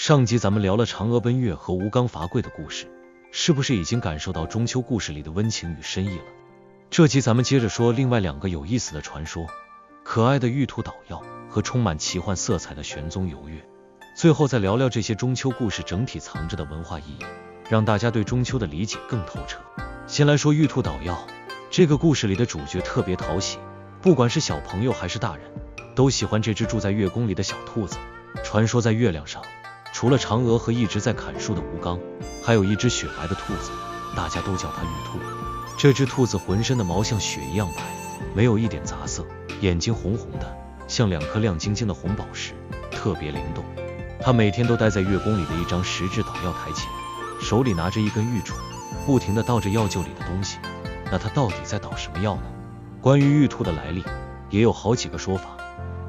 上集咱们聊了嫦娥奔月和吴刚伐桂的故事，是不是已经感受到中秋故事里的温情与深意了？这集咱们接着说另外两个有意思的传说，可爱的玉兔捣药和充满奇幻色彩的玄宗游月。最后再聊聊这些中秋故事整体藏着的文化意义，让大家对中秋的理解更透彻。先来说玉兔捣药，这个故事里的主角特别讨喜，不管是小朋友还是大人，都喜欢这只住在月宫里的小兔子。传说在月亮上，除了嫦娥和一直在砍树的吴刚，还有一只雪白的兔子，大家都叫它玉兔。这只兔子浑身的毛像雪一样白，没有一点杂色，眼睛红红的，像两颗亮晶晶的红宝石，特别灵动。它每天都待在月宫里的一张石质捣药台前，手里拿着一根玉杵，不停地倒着药臼里的东西。那它到底在捣什么药呢？关于玉兔的来历，也有好几个说法。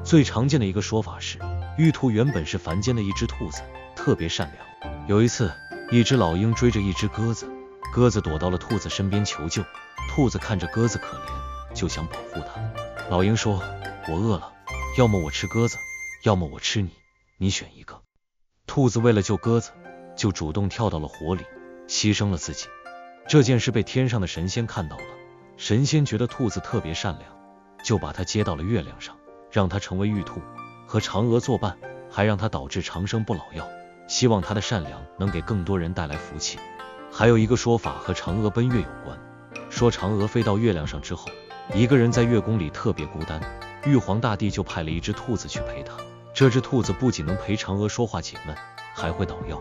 最常见的一个说法是，玉兔原本是凡间的一只兔子，特别善良。有一次，一只老鹰追着一只鸽子，鸽子躲到了兔子身边求救。兔子看着鸽子可怜，就想保护它。老鹰说：“我饿了，要么我吃鸽子，要么我吃你，你选一个。”兔子为了救鸽子，就主动跳到了火里，牺牲了自己。这件事被天上的神仙看到了，神仙觉得兔子特别善良，就把它接到了月亮上，让它成为玉兔，和嫦娥作伴，还让它导致长生不老药，希望它的善良能给更多人带来福气。还有一个说法和嫦娥奔月有关，说嫦娥飞到月亮上之后，一个人在月宫里特别孤单，玉皇大帝就派了一只兔子去陪她。这只兔子不仅能陪嫦娥说话解闷，还会捣药。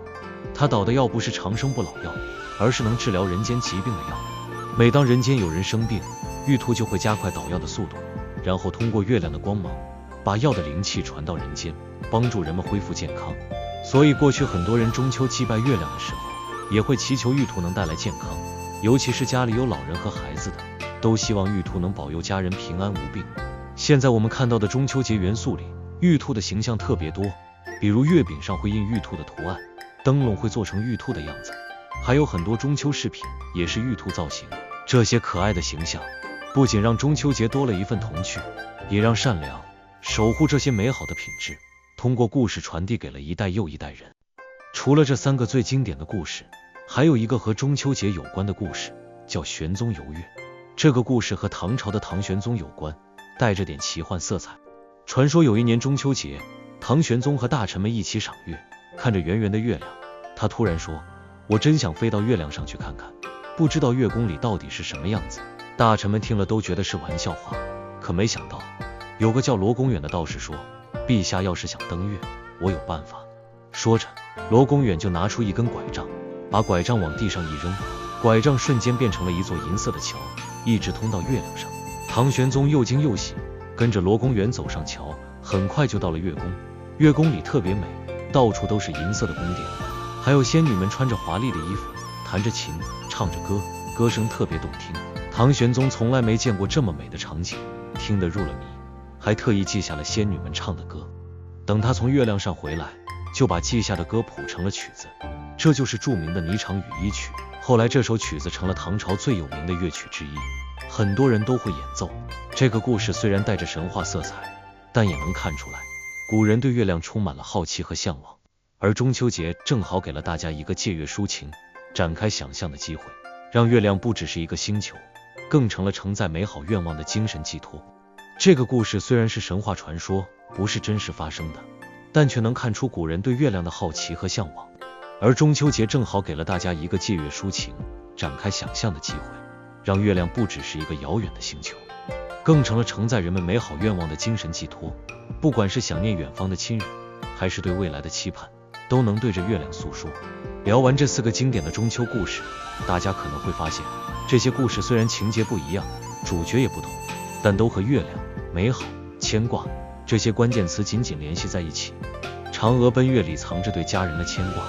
它捣的药不是长生不老药，而是能治疗人间疾病的药。每当人间有人生病，玉兔就会加快捣药的速度，然后通过月亮的光芒，把药的灵气传到人间，帮助人们恢复健康。所以过去很多人中秋祭拜月亮的时候，也会祈求玉兔能带来健康，尤其是家里有老人和孩子的，都希望玉兔能保佑家人平安无病。现在我们看到的中秋节元素里，玉兔的形象特别多，比如月饼上会印玉兔的图案，灯笼会做成玉兔的样子，还有很多中秋饰品也是玉兔造型。这些可爱的形象不仅让中秋节多了一份童趣，也让善良、守护这些美好的品质通过故事传递给了一代又一代人。除了这三个最经典的故事，还有一个和中秋节有关的故事，叫玄宗游月。这个故事和唐朝的唐玄宗有关，带着点奇幻色彩。传说有一年中秋节，唐玄宗和大臣们一起赏月，看着圆圆的月亮，他突然说：“我真想飞到月亮上去看看，不知道月宫里到底是什么样子。”大臣们听了都觉得是玩笑话，可没想到有个叫罗公远的道士说：“陛下要是想登月，我有办法。”说着，罗公远就拿出一根拐杖，把拐杖往地上一扔，拐杖瞬间变成了一座银色的桥，一直通到月亮上。唐玄宗又惊又喜，跟着罗公远走上桥，很快就到了月宫。月宫里特别美，到处都是银色的宫殿，还有仙女们穿着华丽的衣服，弹着琴，唱着歌，歌声特别动听。唐玄宗从来没见过这么美的场景，听得入了迷，还特意记下了仙女们唱的歌。等他从月亮上回来，就把记下的歌谱成了曲子，这就是著名的《霓裳羽衣曲》。后来这首曲子成了唐朝最有名的乐曲之一，很多人都会演奏。这个故事虽然带着神话色彩，但也能看出来古人对月亮充满了好奇和向往，而中秋节正好给了大家一个借月抒情、展开想象的机会，让月亮不只是一个星球，更成了承载美好愿望的精神寄托。这个故事虽然是神话传说，不是真实发生的，但却能看出古人对月亮的好奇和向往，而中秋节正好给了大家一个借月抒情、展开想象的机会，让月亮不只是一个遥远的星球，更成了承载人们美好愿望的精神寄托。不管是想念远方的亲人，还是对未来的期盼，都能对着月亮诉说。聊完这4个经典的中秋故事，大家可能会发现，这些故事虽然情节不一样，主角也不同，但都和月亮、美好、牵挂这些关键词紧紧联系在一起。嫦娥奔月里藏着对家人的牵挂，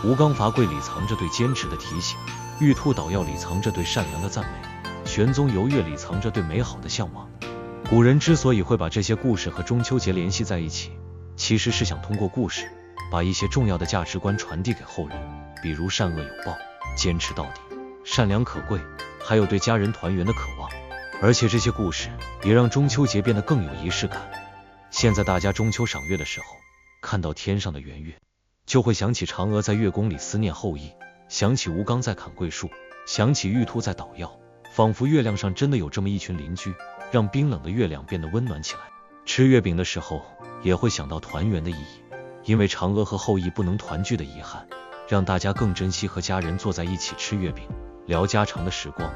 吴刚伐桂里藏着对坚持的提醒，玉兔捣药里藏着对善良的赞美，玄宗游月里藏着对美好的向往。古人之所以会把这些故事和中秋节联系在一起，其实是想通过故事把一些重要的价值观传递给后人，比如善恶有报、坚持到底、善良可贵，还有对家人团圆的渴望。而且这些故事也让中秋节变得更有仪式感。现在大家中秋赏月的时候，看到天上的圆月，就会想起嫦娥在月宫里思念后羿，想起吴刚在砍桂树，想起玉兔在捣药，仿佛月亮上真的有这么一群邻居，让冰冷的月亮变得温暖起来。吃月饼的时候，也会想到团圆的意义，因为嫦娥和后羿不能团聚的遗憾，让大家更珍惜和家人坐在一起吃月饼，聊家常的时光。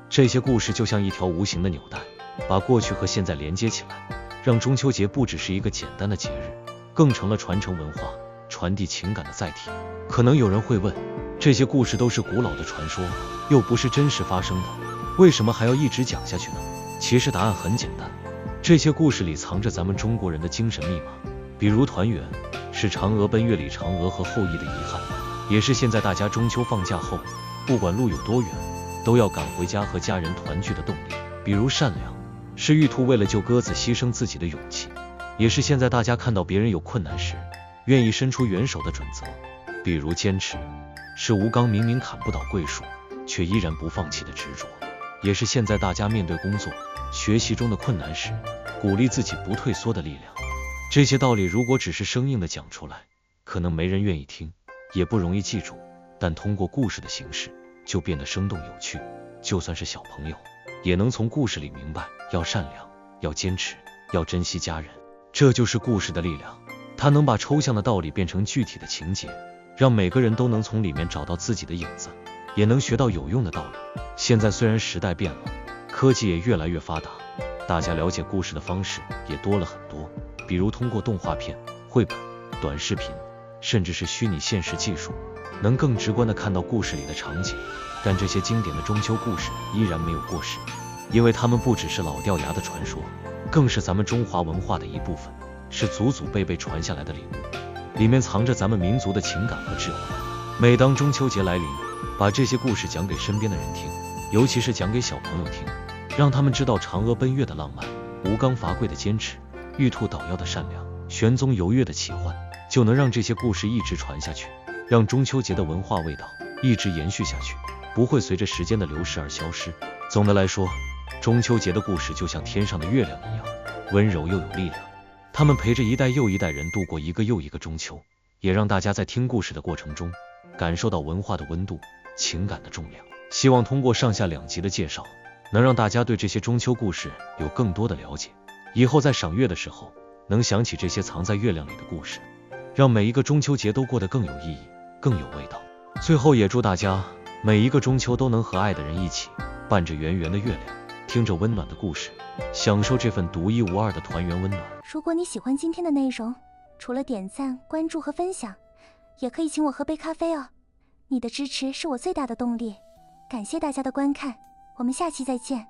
这些故事就像一条无形的纽带，把过去和现在连接起来，让中秋节不只是一个简单的节日，更成了传承文化、传递情感的载体。可能有人会问，这些故事都是古老的传说，又不是真实发生的，为什么还要一直讲下去呢？其实答案很简单，这些故事里藏着咱们中国人的精神密码，比如团圆，是嫦娥奔月里嫦娥和后羿的遗憾，也是现在大家中秋放假后，不管路有多远，都要赶回家和家人团聚的动力。比如善良，是玉兔为了救鸽子牺牲自己的勇气，也是现在大家看到别人有困难时，愿意伸出援手的准则。比如坚持，是吴刚明明砍不倒桂树，却依然不放弃的执着，也是现在大家面对工作、学习中的困难时，鼓励自己不退缩的力量。这些道理如果只是生硬的讲出来，可能没人愿意听，也不容易记住，但通过故事的形式，就变得生动有趣。就算是小朋友，也能从故事里明白要善良，要坚持，要珍惜家人。这就是故事的力量，它能把抽象的道理变成具体的情节，让每个人都能从里面找到自己的影子，也能学到有用的道理。现在虽然时代变了，科技也越来越发达，大家了解故事的方式也多了很多，比如通过动画片、绘本、短视频，甚至是虚拟现实技术，能更直观地看到故事里的场景。但这些经典的中秋故事依然没有过时，因为它们不只是老掉牙的传说，更是咱们中华文化的一部分，是祖祖辈辈传下来的礼物，里面藏着咱们民族的情感和智慧。每当中秋节来临，把这些故事讲给身边的人听，尤其是讲给小朋友听，让他们知道嫦娥奔月的浪漫，吴刚伐桂的坚持，玉兔捣药的善良，玄宗游月的奇幻，就能让这些故事一直传下去，让中秋节的文化味道一直延续下去，不会随着时间的流逝而消失。总的来说，中秋节的故事就像天上的月亮一样，温柔又有力量，他们陪着一代又一代人度过一个又一个中秋，也让大家在听故事的过程中感受到文化的温度、情感的重量。希望通过上下两集的介绍，能让大家对这些中秋故事有更多的了解，以后在赏月的时候能想起这些藏在月亮里的故事，让每一个中秋节都过得更有意义、更有味道。最后也祝大家每一个中秋都能和爱的人一起，伴着圆圆的月亮，听着温暖的故事，享受这份独一无二的团圆温暖。如果你喜欢今天的内容，除了点赞、关注和分享，也可以请我喝杯咖啡哦。你的支持是我最大的动力。感谢大家的观看，我们下期再见。